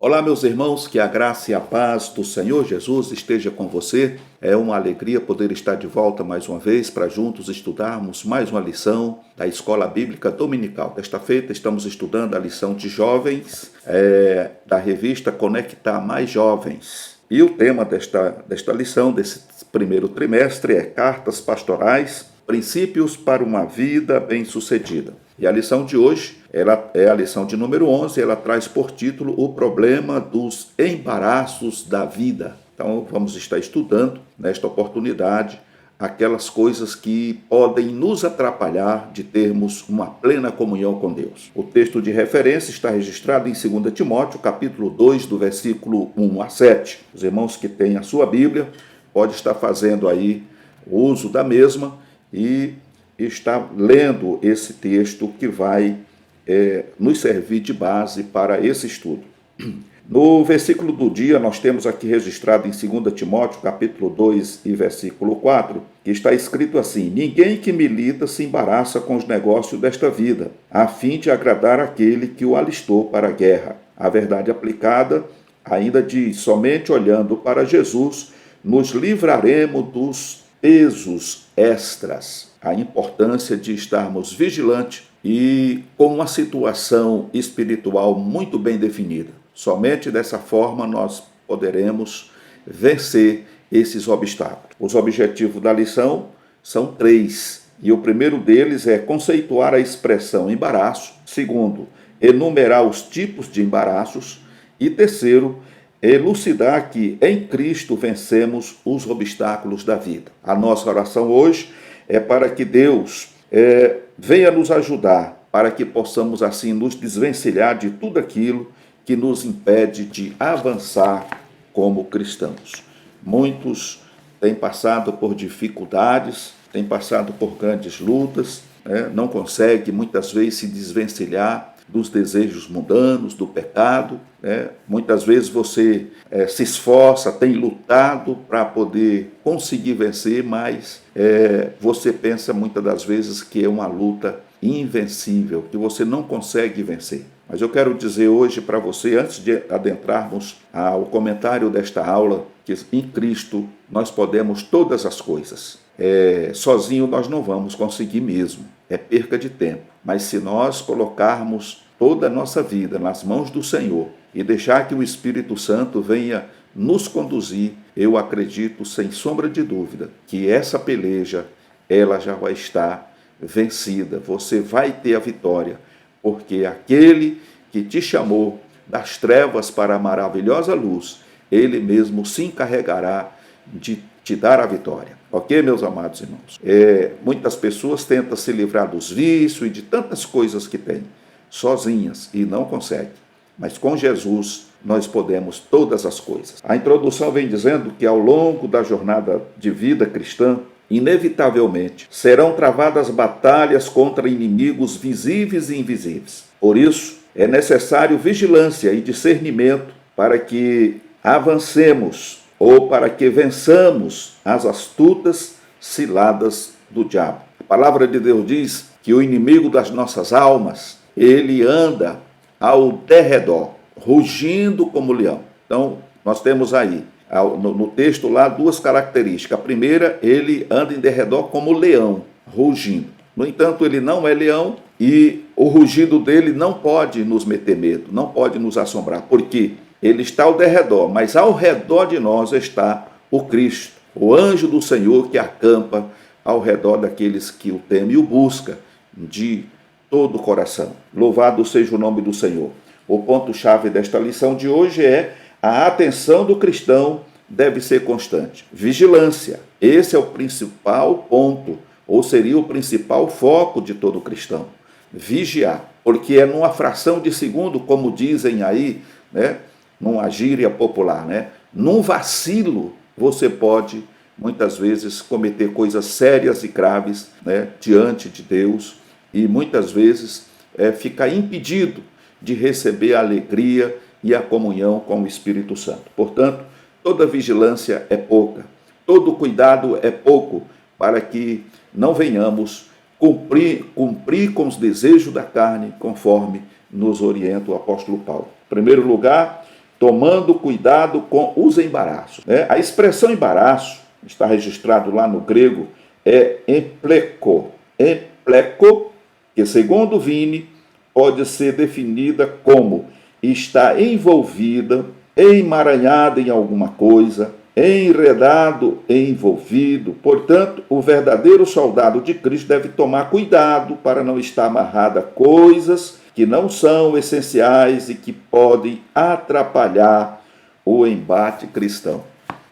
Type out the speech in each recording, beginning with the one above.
Olá, meus irmãos, que a graça e a paz do Senhor Jesus esteja com você. É uma alegria poder estar de volta mais uma vez para juntos estudarmos mais uma lição da Escola Bíblica Dominical. Desta feita estamos estudando a lição de jovens da revista Conectar Mais Jovens. E o tema desta lição, desse primeiro trimestre, é Cartas Pastorais, Princípios para uma Vida Bem-Sucedida. E a lição de hoje, ela é a lição de número 11, ela traz por título o problema dos embaraços da vida. Então vamos estar estudando nesta oportunidade aquelas coisas que podem nos atrapalhar de termos uma plena comunhão com Deus. O texto de referência está registrado em 2 Timóteo, capítulo 2, do versículo 1 a 7. Os irmãos que têm a sua Bíblia podem estar fazendo aí o uso da mesma e está lendo esse texto que vai nos servir de base para esse estudo. No versículo do dia, nós temos aqui registrado em 2 Timóteo, capítulo 2 e versículo 4, que está escrito assim: ninguém que milita se embaraça com os negócios desta vida, a fim de agradar aquele que o alistou para a guerra. A verdade aplicada ainda diz: somente olhando para Jesus nos livraremos dos pesos extras. A importância de estarmos vigilantes e com uma situação espiritual muito bem definida. Somente dessa forma nós poderemos vencer esses obstáculos. Os objetivos da lição são 3, e o primeiro deles é conceituar a expressão embaraço, segundo, enumerar os tipos de embaraços, e terceiro, elucidar que em Cristo vencemos os obstáculos da vida. A nossa oração hoje é para que Deus venha nos ajudar, para que possamos assim nos desvencilhar de tudo aquilo que nos impede de avançar como cristãos. Muitos têm passado por dificuldades, têm passado por grandes lutas, não conseguem muitas vezes se desvencilhar dos desejos mundanos, do pecado. Muitas vezes você se esforça, tem lutado para poder conseguir vencer, mas você pensa muitas das vezes que é uma luta invencível, que você não consegue vencer. Mas eu quero dizer hoje para você, antes de adentrarmos ao comentário desta aula, que em Cristo nós podemos todas as coisas. Sozinho nós não vamos conseguir mesmo, é perca de tempo. Mas se nós colocarmos toda a nossa vida nas mãos do Senhor e deixar que o Espírito Santo venha nos conduzir, eu acredito, sem sombra de dúvida, que essa peleja, ela já vai estar vencida. Você vai ter a vitória, porque aquele que te chamou das trevas para a maravilhosa luz, ele mesmo se encarregará de te dar a vitória. Ok, meus amados irmãos? Muitas pessoas tentam se livrar dos vícios e de tantas coisas que têm, sozinhas, e não conseguem. Mas com Jesus nós podemos todas as coisas. A introdução vem dizendo que ao longo da jornada de vida cristã, inevitavelmente serão travadas batalhas contra inimigos visíveis e invisíveis. Por isso, é necessário vigilância e discernimento para que avancemos ou para que vençamos as astutas ciladas do diabo. A palavra de Deus diz que o inimigo das nossas almas, ele anda ao derredor, rugindo como leão. Então, nós temos aí, no texto lá, duas características. A primeira, ele anda em derredor como leão, rugindo. No entanto, ele não é leão e o rugido dele não pode nos meter medo, não pode nos assombrar. Por quê? Ele está ao derredor, mas ao redor de nós está o Cristo, o anjo do Senhor que acampa ao redor daqueles que o temem e o buscam de todo o coração. Louvado seja o nome do Senhor. O ponto-chave desta lição de hoje é: a atenção do cristão deve ser constante. Vigilância. Esse é o principal ponto, ou seria o principal foco de todo cristão. Vigiar. Porque é numa fração de segundo, como dizem aí, numa gíria popular, num vacilo, você pode, muitas vezes, cometer coisas sérias e graves diante de Deus e, muitas vezes, ficar impedido de receber a alegria e a comunhão com o Espírito Santo. Portanto, toda vigilância é pouca, todo cuidado é pouco para que não venhamos cumprir com os desejos da carne, conforme nos orienta o apóstolo Paulo. Em primeiro lugar, tomando cuidado com os embaraços. A expressão embaraço, está registrado lá no grego, é empleko. Empleko, que segundo Vini, pode ser definida como está envolvida, emaranhada em alguma coisa, enredado, envolvido. Portanto, o verdadeiro soldado de Cristo deve tomar cuidado para não estar amarrado a coisas que não são essenciais e que podem atrapalhar o embate cristão.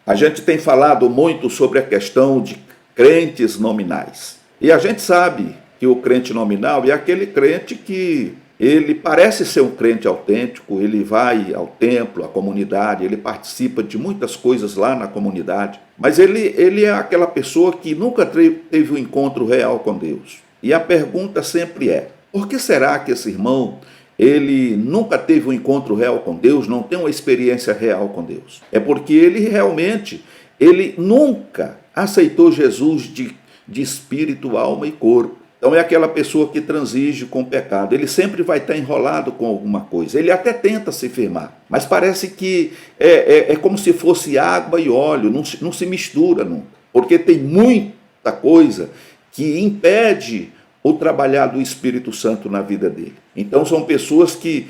A gente tem falado muito sobre a questão de crentes nominais. E a gente sabe que o crente nominal é aquele crente que ele parece ser um crente autêntico, ele vai ao templo, à comunidade, ele participa de muitas coisas lá na comunidade, mas ele é aquela pessoa que nunca teve um encontro real com Deus. E a pergunta sempre é: por que será que esse irmão, ele nunca teve um encontro real com Deus, não tem uma experiência real com Deus? É porque ele nunca aceitou Jesus de espírito, alma e corpo. Então é aquela pessoa que transige com o pecado. Ele sempre vai estar enrolado com alguma coisa. Ele até tenta se firmar, mas parece que é como se fosse água e óleo, não se mistura nunca. Porque tem muita coisa que impede o trabalhar do Espírito Santo na vida dele. Então são pessoas que,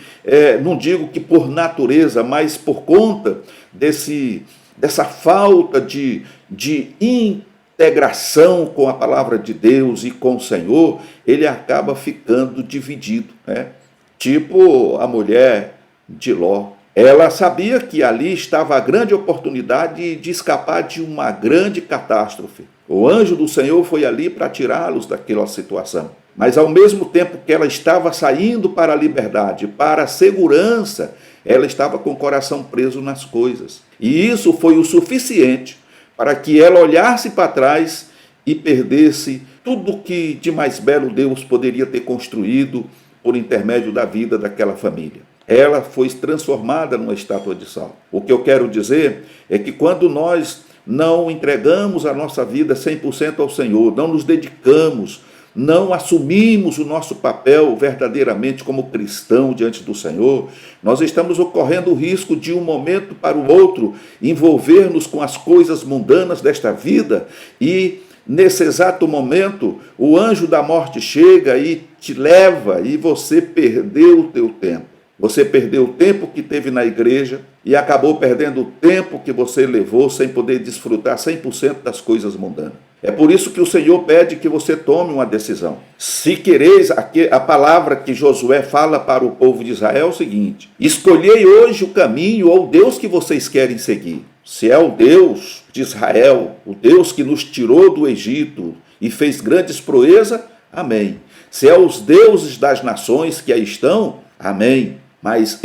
não digo que por natureza, mas por conta dessa falta de integração com a palavra de Deus e com o Senhor, ele acaba ficando dividido, Tipo a mulher de Ló. Ela sabia que ali estava a grande oportunidade de escapar de uma grande catástrofe. O anjo do Senhor foi ali para tirá-los daquela situação. Mas ao mesmo tempo que ela estava saindo para a liberdade, para a segurança, ela estava com o coração preso nas coisas. E isso foi o suficiente para que ela olhasse para trás e perdesse tudo que de mais belo Deus poderia ter construído por intermédio da vida daquela família. Ela foi transformada numa estátua de sal. O que eu quero dizer é que quando nós não entregamos a nossa vida 100% ao Senhor, não nos dedicamos, não assumimos o nosso papel verdadeiramente como cristão diante do Senhor, nós estamos correndo o risco de um momento para o outro envolver-nos com as coisas mundanas desta vida e nesse exato momento o anjo da morte chega e te leva e você perdeu o teu tempo. Você perdeu o tempo que teve na igreja e acabou perdendo o tempo que você levou sem poder desfrutar 100% das coisas mundanas. É por isso que o Senhor pede que você tome uma decisão. Se quereis, a palavra que Josué fala para o povo de Israel é o seguinte: escolhei hoje o caminho ou o Deus que vocês querem seguir. Se é o Deus de Israel, o Deus que nos tirou do Egito e fez grandes proezas, amém. Se é os deuses das nações que aí estão, amém. Mas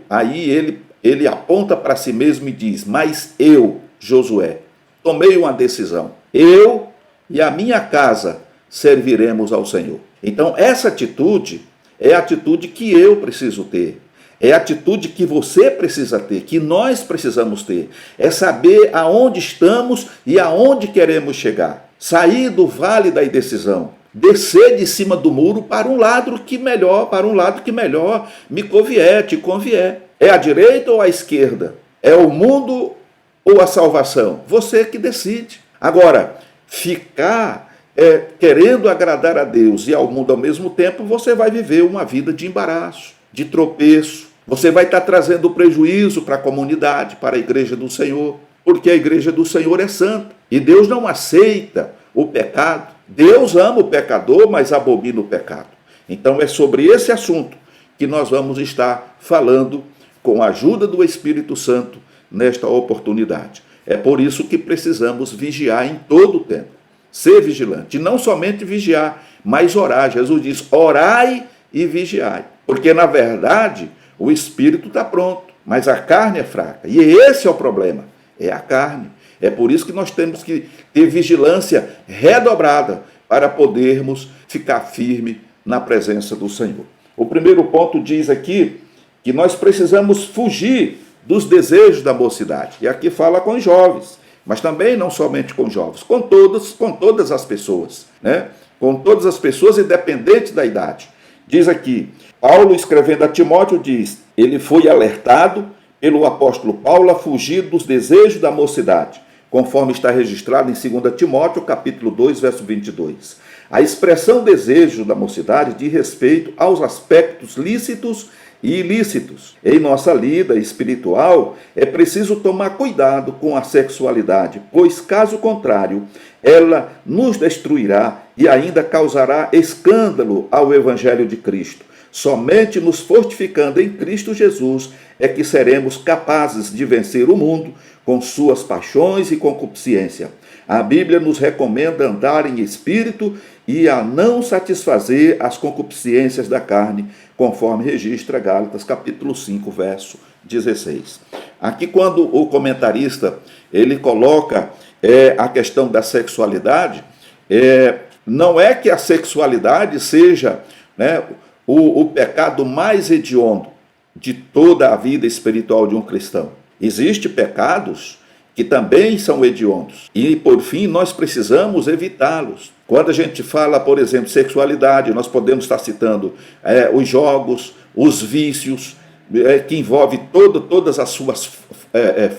aí ele aponta para si mesmo e diz: mas eu, Josué, tomei uma decisão. Eu e a minha casa serviremos ao Senhor. Então essa atitude é a atitude que eu preciso ter. É a atitude que você precisa ter, que nós precisamos ter. É saber aonde estamos e aonde queremos chegar. Sair do vale da indecisão. Descer de cima do muro para um lado que melhor me convier, te convier. É a direita ou a esquerda? É o mundo ou a salvação? Você que decide. Agora, ficar querendo agradar a Deus e ao mundo ao mesmo tempo, você vai viver uma vida de embaraço, de tropeço. Você vai estar trazendo prejuízo para a comunidade, para a igreja do Senhor, porque a igreja do Senhor é santa. E Deus não aceita o pecado. Deus ama o pecador, mas abomina o pecado. Então é sobre esse assunto que nós vamos estar falando com a ajuda do Espírito Santo nesta oportunidade. É por isso que precisamos vigiar em todo o tempo. Ser vigilante. E não somente vigiar, mas orar. Jesus diz: orai e vigiai. Porque, na verdade, o espírito está pronto, mas a carne é fraca. E esse é o problema. É a carne. É por isso que nós temos que ter vigilância redobrada para podermos ficar firme na presença do Senhor. O primeiro ponto diz aqui que nós precisamos fugir dos desejos da mocidade. E aqui fala com os jovens, mas também não somente com jovens, com todas as pessoas, Com todas as pessoas, independente da idade. Diz aqui, Paulo escrevendo a Timóteo diz: ele foi alertado pelo apóstolo Paulo a fugir dos desejos da mocidade, conforme está registrado em 2 Timóteo, capítulo 2, verso 22. A expressão desejo da mocidade diz respeito aos aspectos lícitos e ilícitos. Em nossa lida espiritual, é preciso tomar cuidado com a sexualidade, pois, caso contrário, ela nos destruirá e ainda causará escândalo ao Evangelho de Cristo. Somente nos fortificando em Cristo Jesus é que seremos capazes de vencer o mundo com suas paixões e concupiscência. A Bíblia nos recomenda andar em espírito e a não satisfazer as concupiscências da carne, conforme registra Gálatas capítulo 5, verso 16. Aqui, quando o comentarista ele coloca a questão da sexualidade, não é que a sexualidade seja, né, o pecado mais hediondo de toda a vida espiritual de um cristão. Existem pecados que também são hediondos e, por fim, nós precisamos evitá-los. Quando a gente fala, por exemplo, sexualidade, nós podemos estar citando os jogos, os vícios, que envolve todas as suas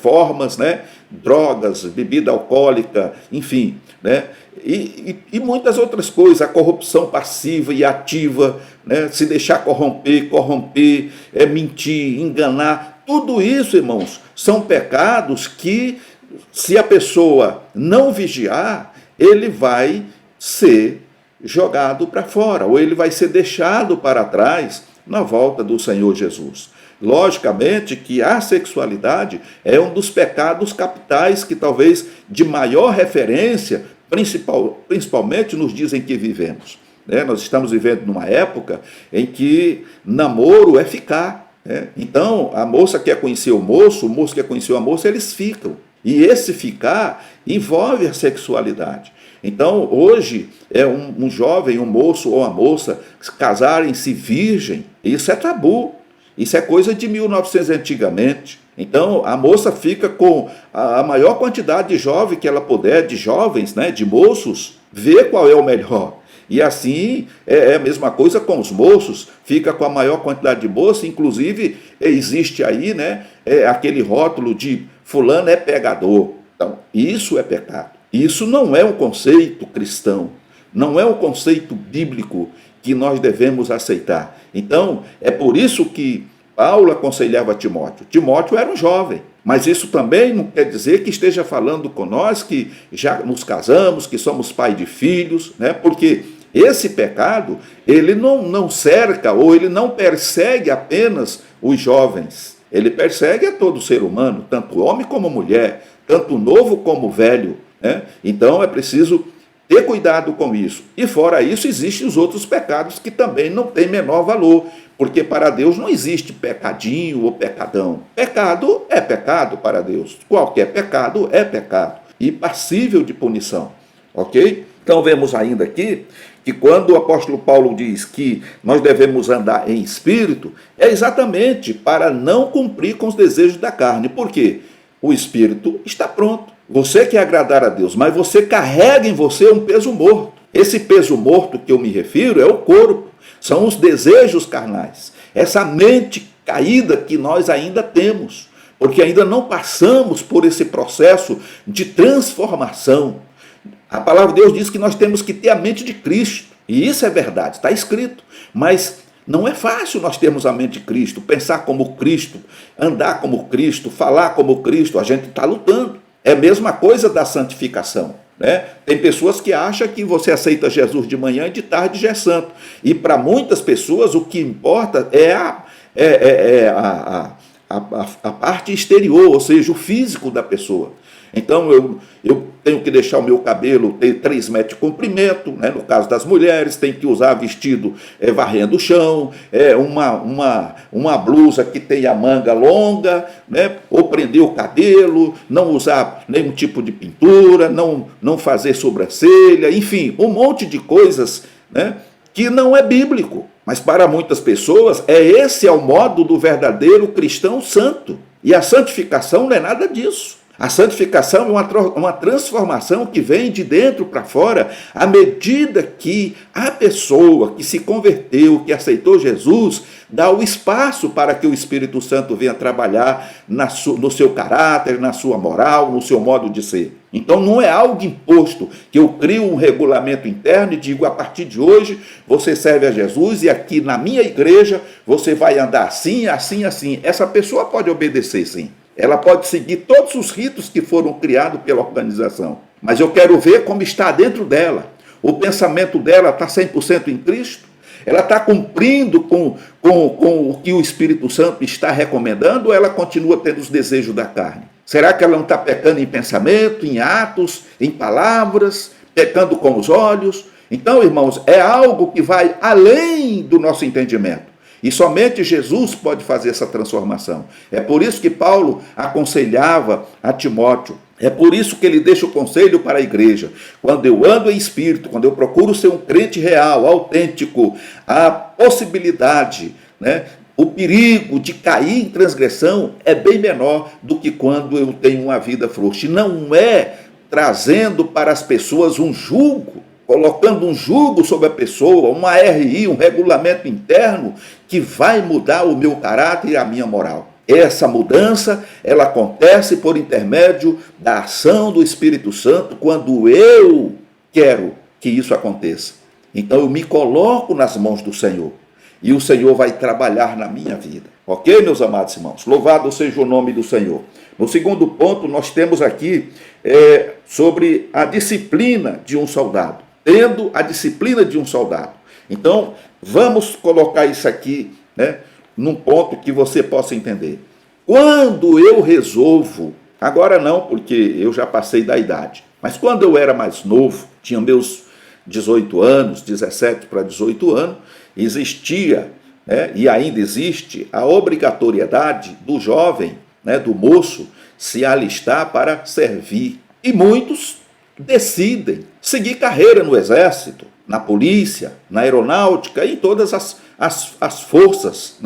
formas, né? Drogas, bebida alcoólica, enfim, né? E muitas outras coisas, a corrupção passiva e ativa, né? Se deixar corromper, mentir, enganar, tudo isso, irmãos, são pecados que, se a pessoa não vigiar, ele vai ser jogado para fora, ou ele vai ser deixado para trás na volta do Senhor Jesus. Logicamente que a sexualidade é um dos pecados capitais que talvez de maior referência, principalmente nos dias em que vivemos. Nós estamos vivendo numa época em que namoro é ficar. Então, a moça quer conhecer o moço quer conhecer a moça, eles ficam. E esse ficar envolve a sexualidade. Então, hoje, um jovem, um moço ou uma moça casarem-se virgem, isso é tabu. Isso é coisa de 1900 antigamente. Então, a moça fica com a maior quantidade de jovens que ela puder, de jovens, né, de moços, ver qual é o melhor. E assim, é a mesma coisa com os moços, fica com a maior quantidade de moços, inclusive existe aí, né, aquele rótulo de fulano é pegador. Então, isso é pecado. Isso não é um conceito cristão, não é um conceito bíblico que nós devemos aceitar. Então, é por isso que Paulo aconselhava Timóteo. Timóteo era um jovem, mas isso também não quer dizer que esteja falando com nós que já nos casamos, que somos pai de filhos, né? Porque esse pecado, ele não cerca ou ele não persegue apenas os jovens. Ele persegue a todo ser humano, tanto homem como mulher, tanto novo como velho, né? Então é preciso ter cuidado com isso. E fora isso, existem os outros pecados que também não têm menor valor, porque para Deus não existe pecadinho ou pecadão. Pecado é pecado para Deus. Qualquer pecado é pecado e passível de punição. Ok? Então vemos ainda aqui que quando o apóstolo Paulo diz que nós devemos andar em espírito, é exatamente para não cumprir com os desejos da carne. Por quê? O espírito está pronto. Você quer agradar a Deus, mas você carrega em você um peso morto. Esse peso morto que eu me refiro é o corpo, são os desejos carnais, essa mente caída que nós ainda temos, porque ainda não passamos por esse processo de transformação. A palavra de Deus diz que nós temos que ter a mente de Cristo, e isso é verdade, está escrito, mas não é fácil nós termos a mente de Cristo, pensar como Cristo, andar como Cristo, falar como Cristo, a gente está lutando. É a mesma coisa da santificação, né? Tem pessoas que acham que você aceita Jesus de manhã e de tarde já é santo. E para muitas pessoas o que importa é a parte exterior, ou seja, o físico da pessoa. Então eu tenho que deixar o meu cabelo ter 3 metros de comprimento, né? No caso das mulheres, tem que usar vestido varrendo o chão, uma blusa que tenha manga longa, né? Ou prender o cabelo, não usar nenhum tipo de pintura, não fazer sobrancelha, enfim, um monte de coisas, né? Que não é bíblico. Mas para muitas pessoas, esse é o modo do verdadeiro cristão santo. E a santificação não é nada disso. A santificação é uma transformação que vem de dentro para fora, à medida que a pessoa que se converteu, que aceitou Jesus, dá o espaço para que o Espírito Santo venha trabalhar no seu caráter, na sua moral, no seu modo de ser. Então não é algo imposto, que eu crio um regulamento interno e digo, a partir de hoje você serve a Jesus e aqui na minha igreja você vai andar assim, assim, assim. Essa pessoa pode obedecer, sim. Ela pode seguir todos os ritos que foram criados pela organização. Mas eu quero ver como está dentro dela. O pensamento dela está 100% em Cristo? Ela está cumprindo com o que o Espírito Santo está recomendando ou ela continua tendo os desejos da carne? Será que ela não está pecando em pensamento, em atos, em palavras, pecando com os olhos? Então, irmãos, é algo que vai além do nosso entendimento. E somente Jesus pode fazer essa transformação. É por isso que Paulo aconselhava a Timóteo. É por isso que ele deixa o conselho para a igreja. Quando eu ando em espírito, quando eu procuro ser um crente real, autêntico, a possibilidade, o perigo de cair em transgressão é bem menor do que quando eu tenho uma vida frouxa. E não é trazendo para as pessoas um jugo, colocando um jugo sobre a pessoa, uma RI, um regulamento interno, que vai mudar o meu caráter e a minha moral. Essa mudança, ela acontece por intermédio da ação do Espírito Santo, quando eu quero que isso aconteça. Então eu me coloco nas mãos do Senhor, e o Senhor vai trabalhar na minha vida. Ok, meus amados irmãos? Louvado seja o nome do Senhor. No segundo ponto, nós temos aqui sobre a disciplina de um soldado. Tendo a disciplina de um soldado. Então, vamos colocar isso aqui, num ponto que você possa entender. Quando eu resolvo, agora não, porque eu já passei da idade, mas quando eu era mais novo, tinha meus 18 anos, 17 para 18 anos, existia, e ainda existe, a obrigatoriedade do jovem, do moço, se alistar para servir. E muitos decidem seguir carreira no exército, na polícia, na aeronáutica e em todas as forças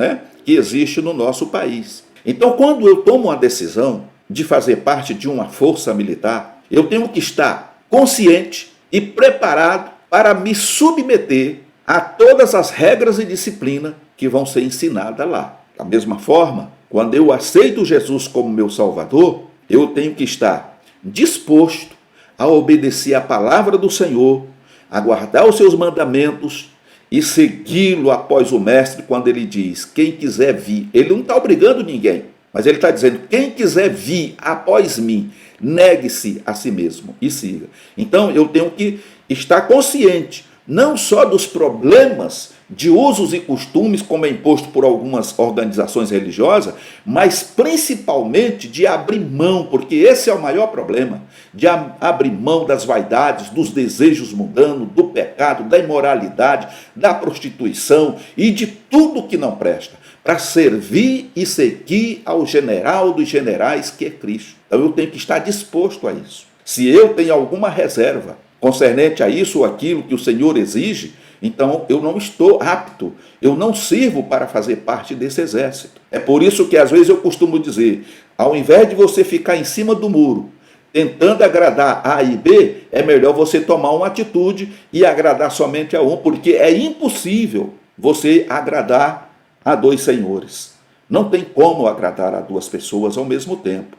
que existem no nosso país. Então, quando eu tomo uma decisão de fazer parte de uma força militar, eu tenho que estar consciente e preparado para me submeter a todas as regras e disciplina que vão ser ensinadas lá. Da mesma forma, quando eu aceito Jesus como meu Salvador, eu tenho que estar disposto a obedecer a palavra do Senhor, a guardar os seus mandamentos e segui-lo após o mestre quando ele diz, quem quiser vir. Ele não está obrigando ninguém, mas ele está dizendo, quem quiser vir após mim, negue-se a si mesmo e siga. Então eu tenho que estar consciente, não só dos problemas de usos e costumes, como é imposto por algumas organizações religiosas, mas principalmente de abrir mão, porque esse é o maior problema, de abrir mão das vaidades, dos desejos mundanos, do pecado, da imoralidade, da prostituição e de tudo que não presta, para servir e seguir ao general dos generais, que é Cristo. Então eu tenho que estar disposto a isso. Se eu tenho alguma reserva concernente a isso ou aquilo que o Senhor exige, então eu não estou apto, eu não sirvo para fazer parte desse exército. É por isso que às vezes eu costumo dizer, ao invés de você ficar em cima do muro, tentando agradar A e B, é melhor você tomar uma atitude e agradar somente a um, porque é impossível você agradar a dois senhores. Não tem como agradar a duas pessoas ao mesmo tempo.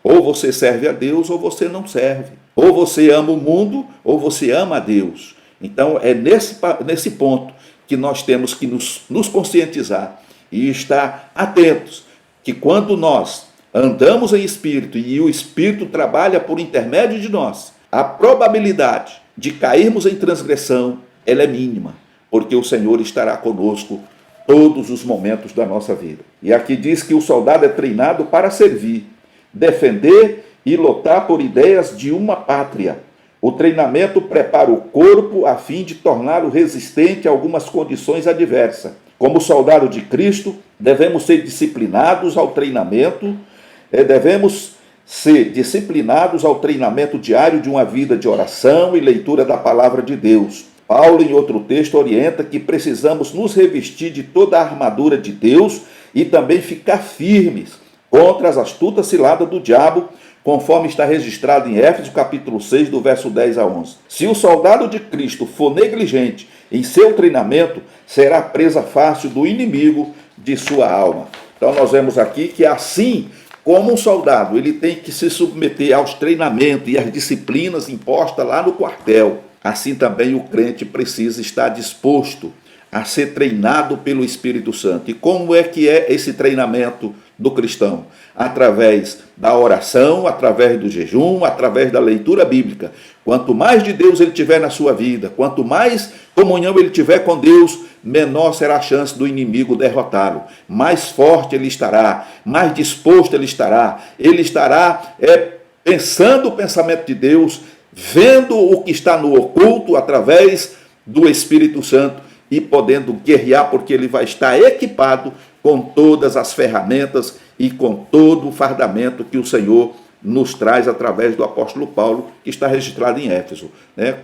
Ou você serve a Deus ou você não serve. Ou você ama o mundo ou você ama a Deus. Então é nesse ponto que nós temos que nos conscientizar e estar atentos, que quando nós andamos em espírito e o Espírito trabalha por intermédio de nós, a probabilidade de cairmos em transgressão ela é mínima, porque o Senhor estará conosco todos os momentos da nossa vida. E aqui diz que o soldado é treinado para servir, defender e lutar por ideias de uma pátria. O treinamento prepara o corpo a fim de torná-lo resistente a algumas condições adversas. Como soldado de Cristo, devemos ser disciplinados ao treinamento, diário de uma vida de oração e leitura da palavra de Deus. Paulo, em outro texto, orienta que precisamos nos revestir de toda a armadura de Deus e também ficar firmes contra as astutas ciladas do diabo, conforme está registrado em Éfeso capítulo 6, do verso 10 a 11. Se o soldado de Cristo for negligente em seu treinamento, será presa fácil do inimigo de sua alma. Então nós vemos aqui que assim como um soldado, ele tem que se submeter aos treinamentos e às disciplinas impostas lá no quartel, assim também o crente precisa estar disposto a ser treinado pelo Espírito Santo. E como é que é esse treinamento do cristão? Através da oração, através do jejum, através da leitura bíblica. Quanto mais de Deus ele tiver na sua vida, quanto mais comunhão ele tiver com Deus, menor será a chance do inimigo derrotá-lo. Mais forte ele estará, mais disposto ele estará pensando o pensamento de Deus, vendo o que está no oculto através do Espírito Santo e podendo guerrear, porque ele vai estar equipado com todas as ferramentas e com todo o fardamento que o Senhor nos traz através do apóstolo Paulo, que está registrado em Éfeso, né?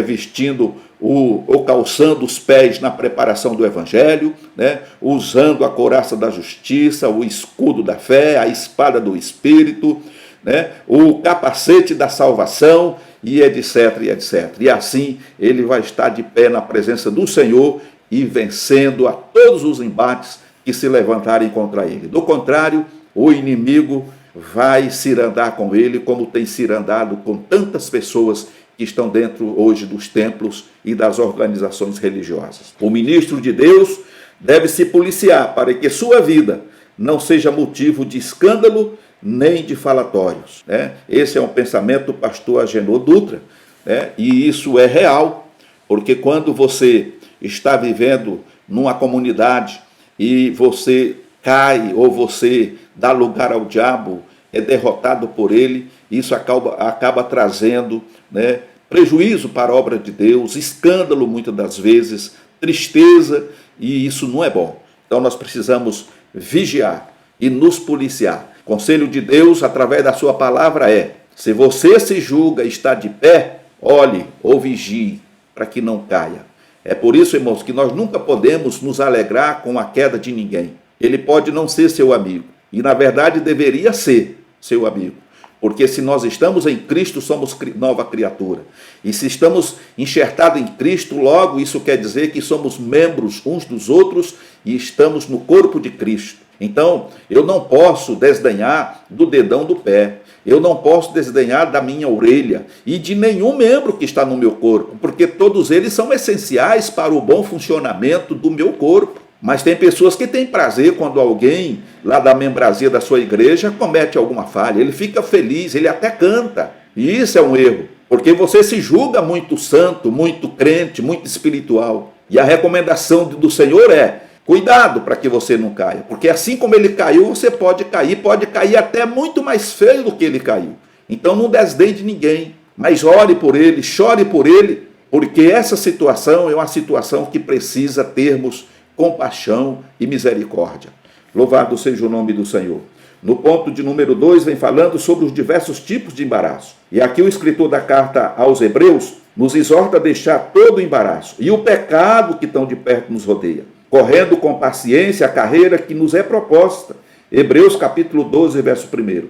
Vestindo ou calçando os pés na preparação do Evangelho, né? Usando a couraça da justiça, o escudo da fé, a espada do Espírito, né? O capacete da salvação, e etc, e etc. E assim ele vai estar de pé na presença do Senhor e vencendo a todos os embates que se levantarem contra ele. Do contrário, o inimigo vai cirandar com ele, como tem cirandado com tantas pessoas que estão dentro hoje dos templos e das organizações religiosas. O ministro de Deus deve se policiar para que sua vida não seja motivo de escândalo nem de falatórios, né? Esse é um pensamento do pastor Agenor Dutra, né? E isso é real, porque quando você está vivendo numa comunidade e você cai ou você dá lugar ao diabo, é derrotado por ele, isso acaba trazendo, né, prejuízo para a obra de Deus, escândalo muitas das vezes, tristeza, e isso não é bom. Então nós precisamos vigiar e nos policiar. O conselho de Deus, através da sua palavra, é: se você se julga estar de pé, olhe ou vigie para que não caia. É por isso, irmãos, que nós nunca podemos nos alegrar com a queda de ninguém. Ele pode não ser seu amigo, e na verdade deveria ser seu amigo, porque se nós estamos em Cristo, somos nova criatura. E se estamos enxertados em Cristo, logo isso quer dizer que somos membros uns dos outros e estamos no corpo de Cristo. Então, eu não posso desdenhar do dedão do pé, eu não posso desdenhar da minha orelha e de nenhum membro que está no meu corpo, porque todos eles são essenciais para o bom funcionamento do meu corpo. Mas tem pessoas que têm prazer quando alguém lá da membresia da sua igreja comete alguma falha, ele fica feliz, ele até canta, e isso é um erro, porque você se julga muito santo, muito crente, muito espiritual, e a recomendação do Senhor é: cuidado para que você não caia, porque assim como ele caiu, você pode cair até muito mais feio do que ele caiu. Então não desdenhe de ninguém, mas ore por ele, chore por ele, porque essa situação é uma situação que precisa termos compaixão e misericórdia. Louvado seja o nome do Senhor. No ponto de número 2, vem falando sobre os diversos tipos de embaraço. E aqui o escritor da carta aos Hebreus nos exorta a deixar todo o embaraço e o pecado que tão de perto nos rodeia, correndo com paciência a carreira que nos é proposta. Hebreus capítulo 12, verso 1.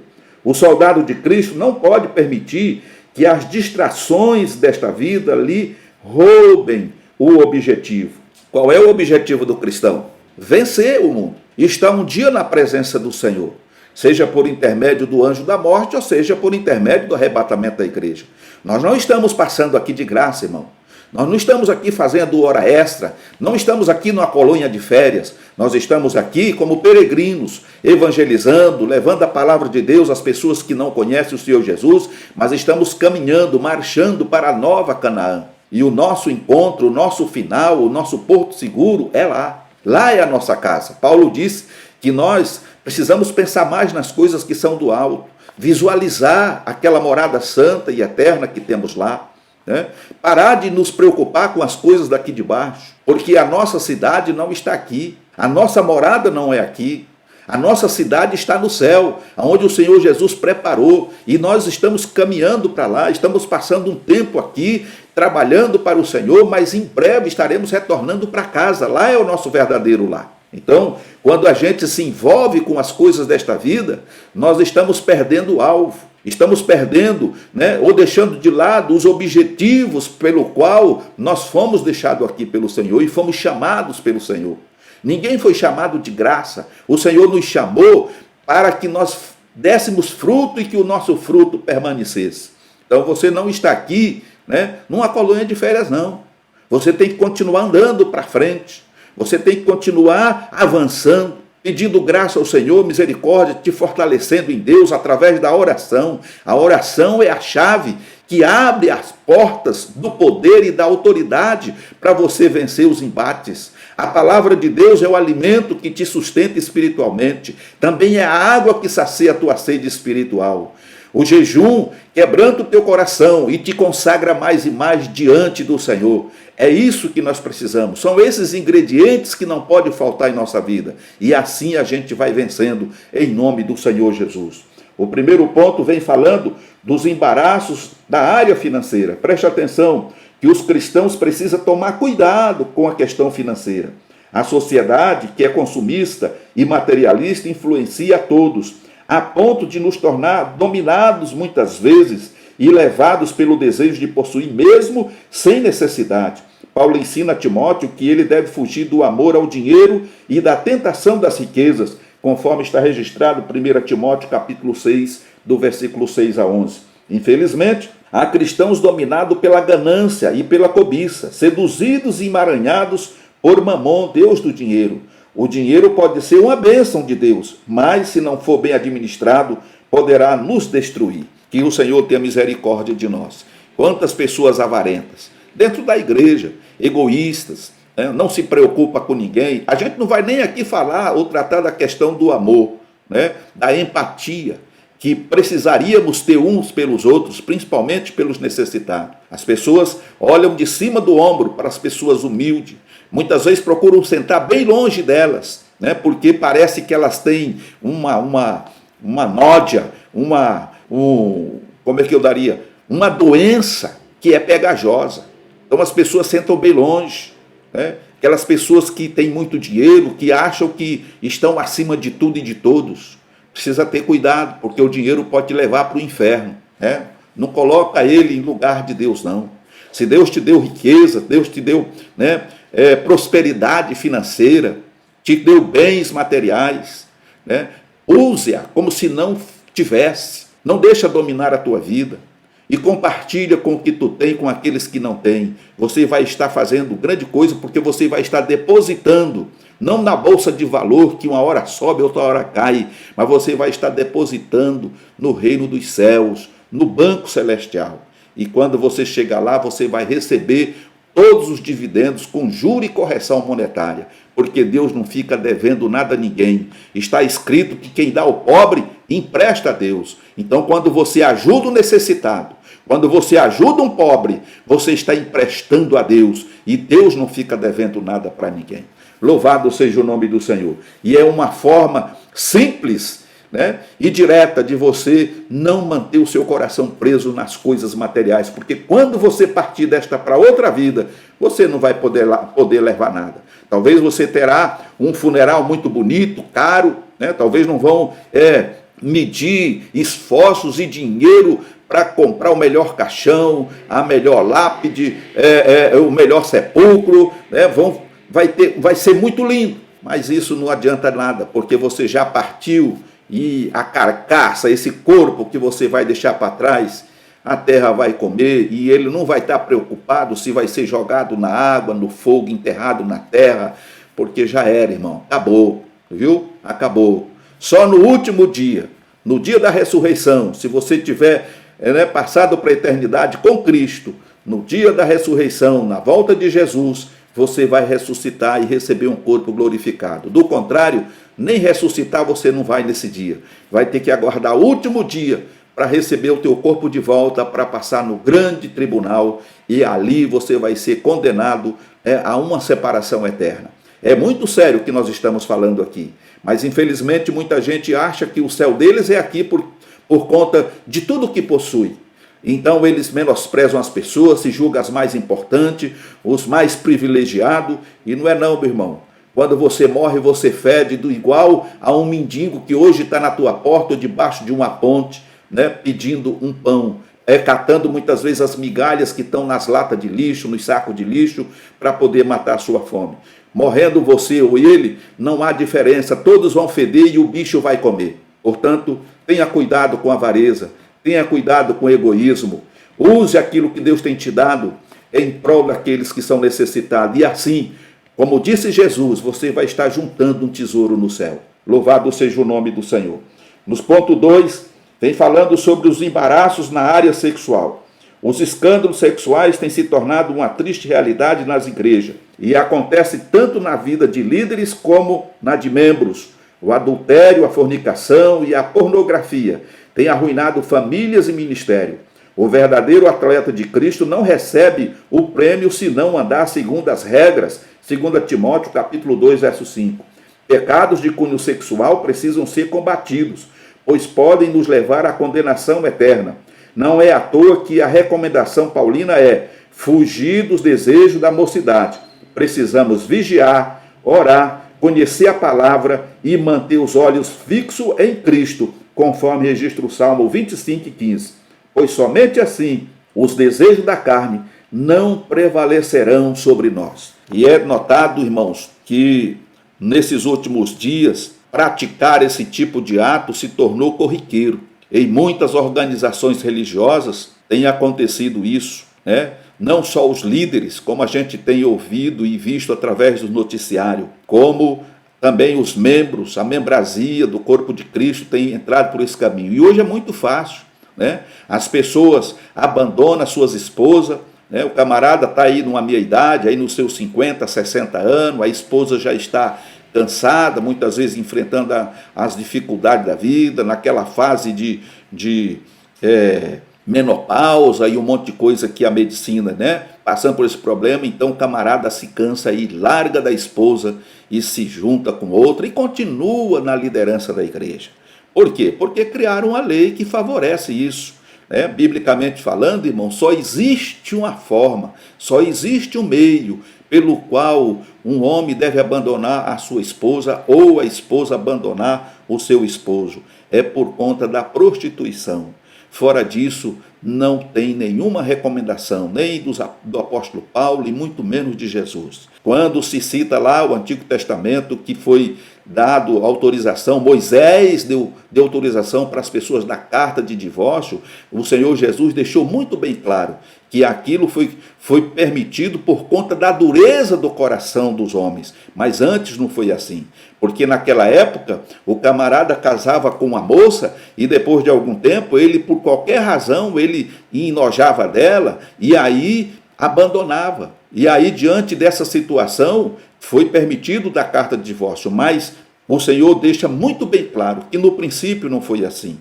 O soldado de Cristo não pode permitir que as distrações desta vida lhe roubem o objetivo. Qual é o objetivo do cristão? Vencer o mundo. E estar um dia na presença do Senhor, seja por intermédio do anjo da morte, ou seja por intermédio do arrebatamento da igreja. Nós não estamos passando aqui de graça, irmão. Nós não estamos aqui fazendo hora extra, não estamos aqui numa colônia de férias, nós estamos aqui como peregrinos, evangelizando, levando a palavra de Deus às pessoas que não conhecem o Senhor Jesus, mas estamos caminhando, marchando para a nova Canaã. E o nosso encontro, o nosso final, o nosso porto seguro é lá. Lá é a nossa casa. Paulo diz que nós precisamos pensar mais nas coisas que são do alto, visualizar aquela morada santa e eterna que temos lá, né? Parar de nos preocupar com as coisas daqui de baixo, porque a nossa cidade não está aqui, a nossa morada não é aqui. A nossa cidade está no céu, onde o Senhor Jesus preparou, e nós estamos caminhando para lá, estamos passando um tempo aqui, trabalhando para o Senhor, mas em breve estaremos retornando para casa, lá é o nosso verdadeiro lar. Então, quando a gente se envolve com as coisas desta vida, nós estamos perdendo o alvo, estamos perdendo, ou deixando de lado os objetivos pelo qual nós fomos deixados aqui pelo Senhor e fomos chamados pelo Senhor. Ninguém foi chamado de graça. O Senhor nos chamou para que nós dessemos fruto e que o nosso fruto permanecesse. Então você não está aqui, numa colônia de férias, não. Você tem que continuar andando para frente. Você tem que continuar avançando, pedindo graça ao Senhor, misericórdia, te fortalecendo em Deus através da oração. A oração é a chave que abre as portas do poder e da autoridade para você vencer os embates. A palavra de Deus é o alimento que te sustenta espiritualmente. Também é a água que sacia a tua sede espiritual. O jejum quebranta o teu coração e te consagra mais e mais diante do Senhor. É isso que nós precisamos. São esses ingredientes que não podem faltar em nossa vida. E assim a gente vai vencendo em nome do Senhor Jesus. O primeiro ponto vem falando dos embaraços da área financeira. Preste atenção que os cristãos precisam tomar cuidado com a questão financeira. A sociedade, que é consumista e materialista, influencia a todos, a ponto de nos tornar dominados muitas vezes e levados pelo desejo de possuir mesmo sem necessidade. Paulo ensina a Timóteo que ele deve fugir do amor ao dinheiro e da tentação das riquezas, conforme está registrado em 1 Timóteo capítulo 6, do versículo 6 a 11. Infelizmente, há cristãos dominados pela ganância e pela cobiça, seduzidos e emaranhados por Mamon, Deus do dinheiro. O dinheiro pode ser uma bênção de Deus, mas se não for bem administrado, poderá nos destruir. Que o Senhor tenha misericórdia de nós. Quantas pessoas avarentas, dentro da igreja, egoístas, não se preocupa com ninguém. A gente não vai nem aqui falar ou tratar da questão do amor, da empatia, que precisaríamos ter uns pelos outros, principalmente pelos necessitados. As pessoas olham de cima do ombro para as pessoas humildes, muitas vezes procuram sentar bem longe delas, porque parece que elas têm uma nódia, uma doença que é pegajosa. Então as pessoas sentam bem longe, aquelas pessoas que têm muito dinheiro, que acham que estão acima de tudo e de todos. Precisa ter cuidado, porque o dinheiro pode te levar para o inferno. Não coloca ele em lugar de Deus, não. Se Deus te deu riqueza, Deus te deu prosperidade financeira, te deu bens materiais, use-a como se não tivesse. Não deixa dominar a tua vida. E compartilha com o que tu tem com aqueles que não têm. Você vai estar fazendo grande coisa, porque você vai estar depositando, não na bolsa de valor, que uma hora sobe, outra hora cai, mas você vai estar depositando no reino dos céus, no banco celestial. E quando você chegar lá, você vai receber todos os dividendos com juros e correção monetária, porque Deus não fica devendo nada a ninguém. Está escrito que quem dá ao pobre, empresta a Deus. Então, quando você ajuda o necessitado, quando você ajuda um pobre, você está emprestando a Deus, e Deus não fica devendo nada para ninguém. Louvado seja o nome do Senhor. E é uma forma simples, e direta de você não manter o seu coração preso nas coisas materiais, porque quando você partir desta para outra vida, você não vai poder levar nada. Talvez você terá um funeral muito bonito, caro, talvez não vão medir esforços e dinheiro para comprar o melhor caixão, a melhor lápide, o melhor sepulcro, vai ser muito lindo, mas isso não adianta nada, porque você já partiu. E a carcaça, esse corpo que você vai deixar para trás, a terra vai comer, e ele não vai estar preocupado se vai ser jogado na água, no fogo, enterrado na terra, porque já era, irmão, acabou, viu? Acabou. Só no último dia, no dia da ressurreição, se você tiver passado para a eternidade com Cristo, no dia da ressurreição, na volta de Jesus, você vai ressuscitar e receber um corpo glorificado. Do contrário, nem ressuscitar você não vai nesse dia. Vai ter que aguardar o último dia para receber o teu corpo de volta, para passar no grande tribunal, e ali você vai ser condenado a uma separação eterna. É muito sério o que nós estamos falando aqui, mas infelizmente muita gente acha que o céu deles é aqui por conta de tudo que possui. Então eles menosprezam as pessoas, se julgam as mais importantes, os mais privilegiados, e não é não, meu irmão. Quando você morre, você fede do igual a um mendigo que hoje está na tua porta ou debaixo de uma ponte, né, pedindo um pão, catando muitas vezes as migalhas que estão nas latas de lixo, nos sacos de lixo, para poder matar a sua fome. Morrendo você ou ele, não há diferença, todos vão feder e o bicho vai comer. Portanto, tenha cuidado com a avareza, tenha cuidado com o egoísmo, use aquilo que Deus tem te dado em prol daqueles que são necessitados, e assim, como disse Jesus, você vai estar juntando um tesouro no céu. Louvado seja o nome do Senhor. Nos ponto 2, vem falando sobre os embaraços na área sexual. Os escândalos sexuais têm se tornado uma triste realidade nas igrejas e acontece tanto na vida de líderes como na de membros. O adultério, a fornicação e a pornografia têm arruinado famílias e ministério. O verdadeiro atleta de Cristo não recebe o prêmio se não andar segundo as regras, segundo Timóteo capítulo 2, verso 5. Pecados de cunho sexual precisam ser combatidos, pois podem nos levar à condenação eterna. Não é à toa que a recomendação paulina é fugir dos desejos da mocidade. Precisamos vigiar, orar, conhecer a palavra e manter os olhos fixos em Cristo, conforme registra o Salmo 25:15. Pois somente assim os desejos da carne não prevalecerão sobre nós. E é notado, irmãos, que nesses últimos dias, praticar esse tipo de ato se tornou corriqueiro. Em muitas organizações religiosas tem acontecido isso, né? Não só os líderes, como a gente tem ouvido e visto através do noticiário, como também os membros, a membrazia do corpo de Cristo tem entrado por esse caminho. E hoje é muito fácil, né? As pessoas abandonam suas esposas, né? O camarada está aí numa meia-idade, aí nos seus 50, 60 anos, a esposa já está cansada, muitas vezes enfrentando as dificuldades da vida, naquela fase de menopausa e um monte de coisa que a medicina, né? Passando por esse problema, então o camarada se cansa e larga da esposa e se junta com outra e continua na liderança da igreja. Por quê? Porque criaram uma lei que favorece isso. Biblicamente falando, irmão, só existe uma forma, só existe um meio pelo qual um homem deve abandonar a sua esposa ou a esposa abandonar o seu esposo. É por conta da prostituição. Fora disso, não tem nenhuma recomendação, nem do apóstolo Paulo e muito menos de Jesus. Quando se cita lá o Antigo Testamento que foi dado autorização, Moisés deu autorização para as pessoas da carta de divórcio, o Senhor Jesus deixou muito bem claro que aquilo foi permitido por conta da dureza do coração dos homens. Mas antes não foi assim, porque naquela época o camarada casava com uma moça e depois de algum tempo ele, por qualquer razão, ele enojava dela e aí abandonava. E aí, diante dessa situação, foi permitido dar carta de divórcio, mas o Senhor deixa muito bem claro que no princípio não foi assim.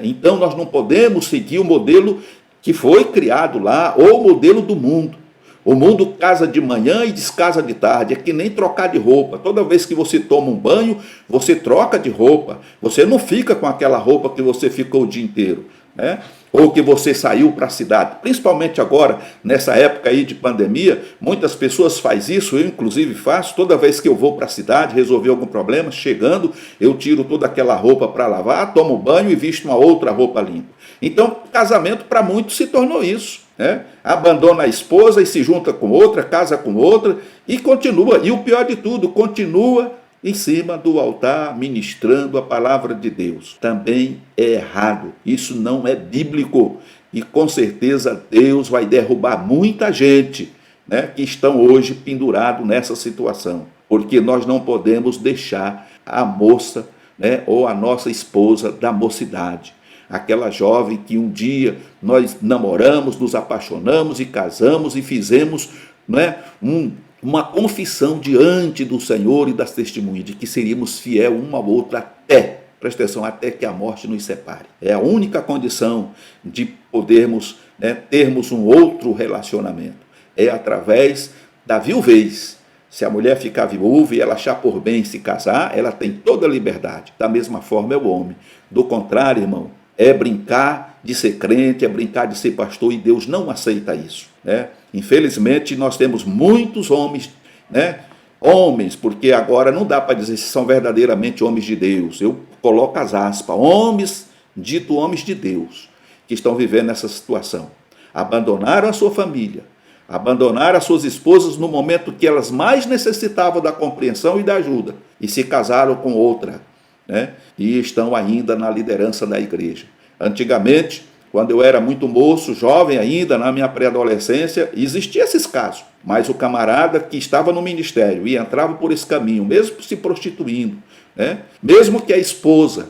Então nós não podemos seguir o modelo que foi criado lá, ou o modelo do mundo. O mundo casa de manhã e descasa de tarde, é que nem trocar de roupa. Toda vez que você toma um banho, você troca de roupa. Você não fica com aquela roupa que você ficou o dia inteiro, ou que você saiu para a cidade. Principalmente agora, nessa época aí de pandemia, muitas pessoas fazem isso, eu inclusive faço. Toda vez que eu vou para a cidade resolver algum problema, chegando, eu tiro toda aquela roupa para lavar, tomo banho e visto uma outra roupa limpa. Então, casamento para muitos se tornou isso. Abandona a esposa e se junta com outra, casa com outra e continua. E o pior de tudo, continua em cima do altar ministrando a palavra de Deus. Também é errado. Isso não é bíblico. E com certeza Deus vai derrubar muita gente, que estão hoje pendurados nessa situação. Porque nós não podemos deixar a moça, ou a nossa esposa da mocidade. Aquela jovem que um dia nós namoramos, nos apaixonamos e casamos e fizemos uma confissão diante do Senhor e das testemunhas de que seríamos fiel uma ao outro até, presta atenção, até que a morte nos separe. É a única condição de podermos termos um outro relacionamento. É através da viuvez. Se a mulher ficar viúva e ela achar por bem se casar, ela tem toda a liberdade. Da mesma forma é o homem. Do contrário, irmão, é brincar de ser crente, é brincar de ser pastor, e Deus não aceita isso. Infelizmente, nós temos muitos homens homens, porque agora não dá para dizer se são verdadeiramente homens de Deus, eu coloco as aspas, homens, dito homens de Deus, que estão vivendo essa situação. Abandonaram a sua família, abandonaram as suas esposas no momento que elas mais necessitavam da compreensão e da ajuda, e se casaram com outra, né? E estão ainda na liderança da igreja. Antigamente, quando eu era muito moço, jovem ainda, na minha pré-adolescência, existia esses casos. Mas o camarada que estava no ministério e entrava por esse caminho, mesmo se prostituindo, né? Mesmo que a esposa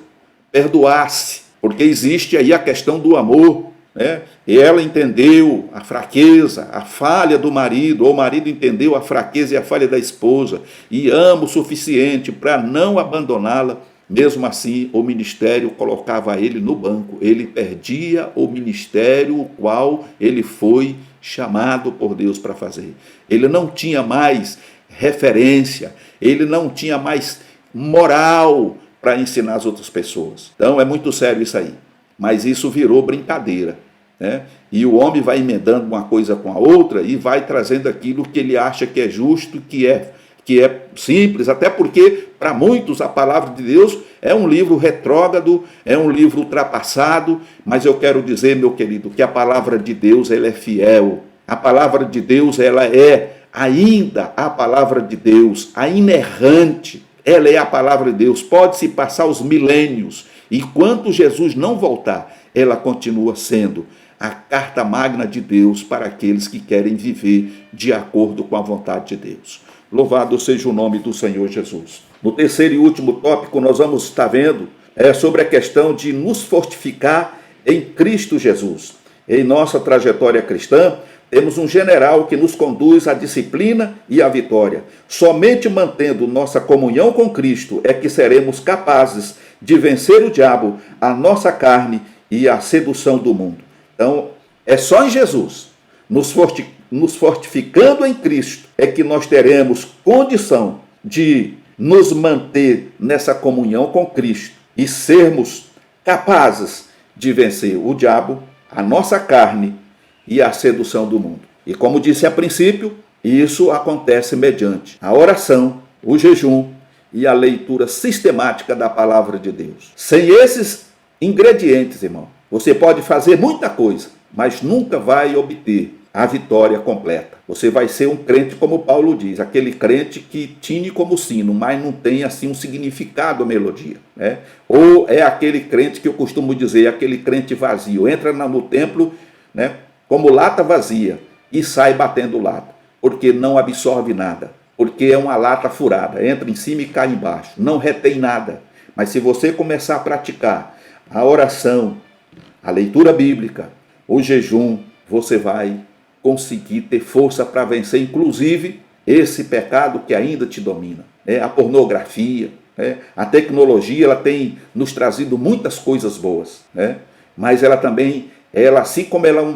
perdoasse, porque existe aí a questão do amor, né? E ela entendeu a fraqueza, a falha do marido, ou o marido entendeu a fraqueza e a falha da esposa, e ama o suficiente para não abandoná-la. Mesmo assim, o ministério colocava ele no banco. Ele perdia o ministério o qual ele foi chamado por Deus para fazer. Ele não tinha mais referência, ele não tinha mais moral para ensinar as outras pessoas. Então é muito sério isso aí. Mas isso virou brincadeira, né? E o homem vai emendando uma coisa com a outra e vai trazendo aquilo que ele acha que é justo, que é simples, até porque para muitos a palavra de Deus é um livro retrógrado, é um livro ultrapassado, mas eu quero dizer, meu querido, que a palavra de Deus ela é fiel. A palavra de Deus ela é ainda a palavra de Deus, a inerrante. Ela é a palavra de Deus. Pode-se passar os milênios, enquanto Jesus não voltar, ela continua sendo a carta magna de Deus para aqueles que querem viver de acordo com a vontade de Deus. Louvado seja o nome do Senhor Jesus. No terceiro e último tópico, nós vamos estar vendo sobre a questão de nos fortificar em Cristo Jesus. Em nossa trajetória cristã, temos um general que nos conduz à disciplina e à vitória. Somente mantendo nossa comunhão com Cristo é que seremos capazes de vencer o diabo, a nossa carne e a sedução do mundo. Então, é só em Jesus, nos fortificando em Cristo, é que nós teremos condição de nos manter nessa comunhão com Cristo e sermos capazes de vencer o diabo, a nossa carne e a sedução do mundo. E como disse a princípio, isso acontece mediante a oração, o jejum e a leitura sistemática da palavra de Deus. Sem esses ingredientes, irmão, você pode fazer muita coisa, mas nunca vai obter a vitória completa. Você vai ser um crente, como Paulo diz, aquele crente que tine como sino, mas não tem assim um significado, a melodia, né? Ou é aquele crente que eu costumo dizer, aquele crente vazio, entra no templo, né, como lata vazia e sai batendo lata, porque não absorve nada, porque é uma lata furada, entra em cima e cai embaixo, não retém nada. Mas se você começar a praticar a oração, a leitura bíblica, o jejum, você vai conseguir ter força para vencer, inclusive, esse pecado que ainda te domina. A pornografia, a tecnologia, ela tem nos trazido muitas coisas boas, mas ela também, assim como ela é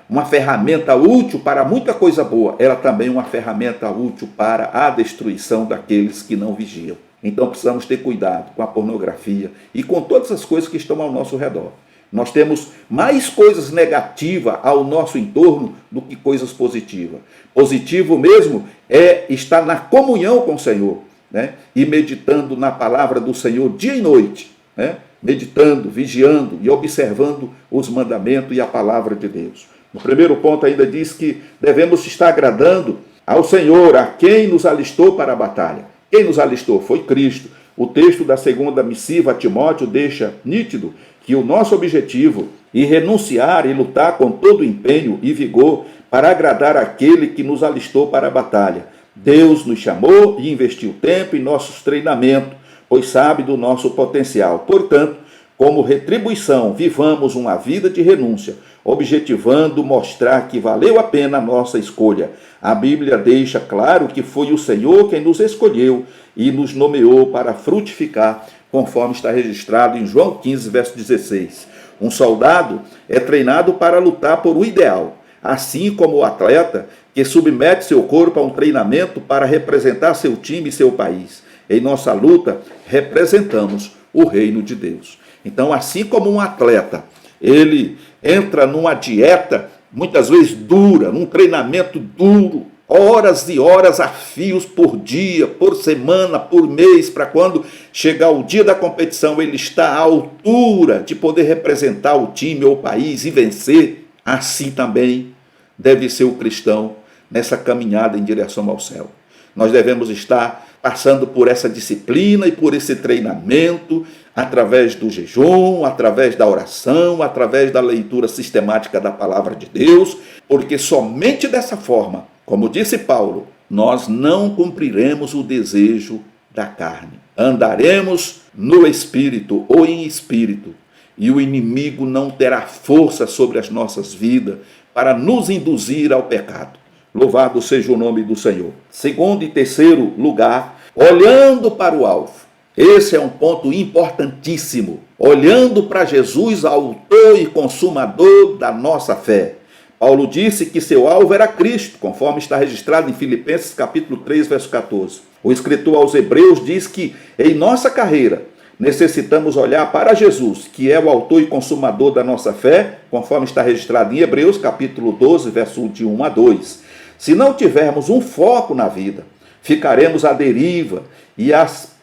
uma ferramenta útil para muita coisa boa, ela também é uma ferramenta útil para a destruição daqueles que não vigiam. Então precisamos ter cuidado com a pornografia e com todas as coisas que estão ao nosso redor. Nós temos mais coisas negativas ao nosso entorno do que coisas positivas. Positivo mesmo é estar na comunhão com o Senhor, né? E meditando na palavra do Senhor dia e noite, né? Meditando, vigiando e observando os mandamentos e a palavra de Deus. No primeiro ponto ainda diz que devemos estar agradando ao Senhor, a quem nos alistou para a batalha. Quem nos alistou? Foi Cristo. O texto da segunda missiva a Timóteo deixa nítido que o nosso objetivo é renunciar e lutar com todo empenho e vigor para agradar aquele que nos alistou para a batalha. Deus nos chamou e investiu tempo em nossos treinamentos, pois sabe do nosso potencial. Portanto, como retribuição, vivamos uma vida de renúncia, objetivando mostrar que valeu a pena a nossa escolha. A Bíblia deixa claro que foi o Senhor quem nos escolheu e nos nomeou para frutificar, conforme está registrado em João 15, verso 16. Um soldado é treinado para lutar por um ideal, assim como o atleta que submete seu corpo a um treinamento para representar seu time e seu país. Em nossa luta, representamos o reino de Deus. Então, assim como um atleta, ele entra numa dieta, muitas vezes dura, num treinamento duro, horas e horas a fios por dia, por semana, por mês, para quando chegar o dia da competição ele está à altura de poder representar o time ou o país e vencer. Assim também deve ser o cristão nessa caminhada em direção ao céu. Nós devemos estar passando por essa disciplina e por esse treinamento através do jejum, através da oração, através da leitura sistemática da palavra de Deus, porque somente dessa forma, como disse Paulo, nós não cumpriremos o desejo da carne. Andaremos no Espírito ou em Espírito, e o inimigo não terá força sobre as nossas vidas para nos induzir ao pecado. Louvado seja o nome do Senhor. Segundo e terceiro lugar, olhando para o alvo. Esse é um ponto importantíssimo. Olhando para Jesus, autor e consumador da nossa fé. Paulo disse que seu alvo era Cristo, conforme está registrado em Filipenses capítulo 3, verso 14. O escritor aos Hebreus diz que em nossa carreira necessitamos olhar para Jesus, que é o autor e consumador da nossa fé, conforme está registrado em Hebreus capítulo 12, verso de 1 a 2. Se não tivermos um foco na vida, ficaremos à deriva e às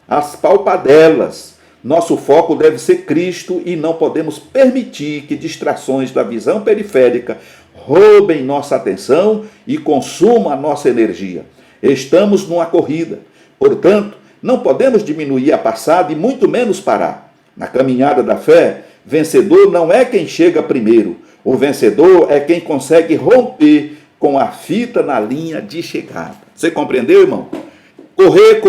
palpadelas. Nosso foco deve ser Cristo e não podemos permitir que distrações da visão periférica roubem nossa atenção e consumam a nossa energia. Estamos numa corrida, portanto, não podemos diminuir a passada e muito menos parar. Na caminhada da fé, vencedor não é quem chega primeiro. O vencedor é quem consegue romper com a fita na linha de chegada. Você compreendeu, irmão? Correr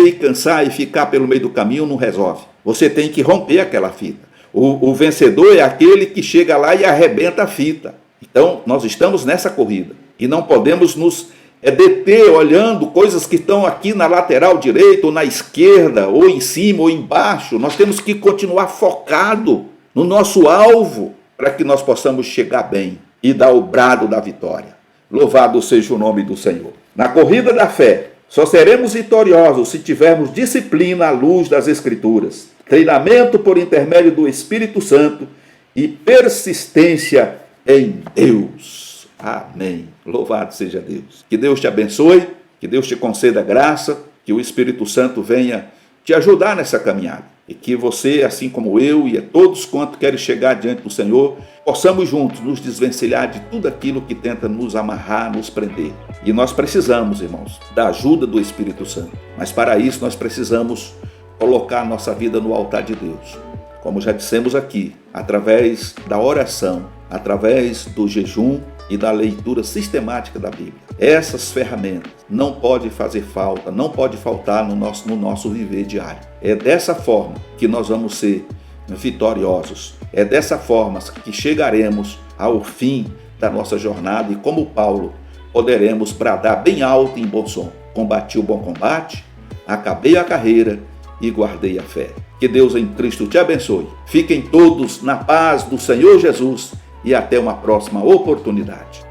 e cansar e ficar pelo meio do caminho não resolve. Você tem que romper aquela fita. O vencedor é aquele que chega lá e arrebenta a fita. Então, nós estamos nessa corrida e não podemos nos deter olhando coisas que estão aqui na lateral direita ou na esquerda, ou em cima ou embaixo. Nós temos que continuar focado no nosso alvo para que nós possamos chegar bem e dar o brado da vitória. Louvado seja o nome do Senhor. Na corrida da fé, só seremos vitoriosos se tivermos disciplina à luz das Escrituras, treinamento por intermédio do Espírito Santo e persistência em Deus. Amém. Louvado seja Deus. Que Deus te abençoe, que Deus te conceda graça, que o Espírito Santo venha te ajudar nessa caminhada. E que você, assim como eu e todos quanto querem chegar diante do Senhor, possamos juntos nos desvencilhar de tudo aquilo que tenta nos amarrar, nos prender. E nós precisamos, irmãos, da ajuda do Espírito Santo. Mas para isso nós precisamos colocar nossa vida no altar de Deus. Como já dissemos aqui, através da oração, através do jejum e da leitura sistemática da Bíblia. Essas ferramentas não podem fazer falta, não pode faltar no nosso viver diário. É dessa forma que nós vamos ser vitoriosos. É dessa forma que chegaremos ao fim da nossa jornada e, como Paulo, poderemos bradar bem alto e em bom som. Combati o bom combate, acabei a carreira e guardei a fé. Que Deus em Cristo te abençoe. Fiquem todos na paz do Senhor Jesus e até uma próxima oportunidade.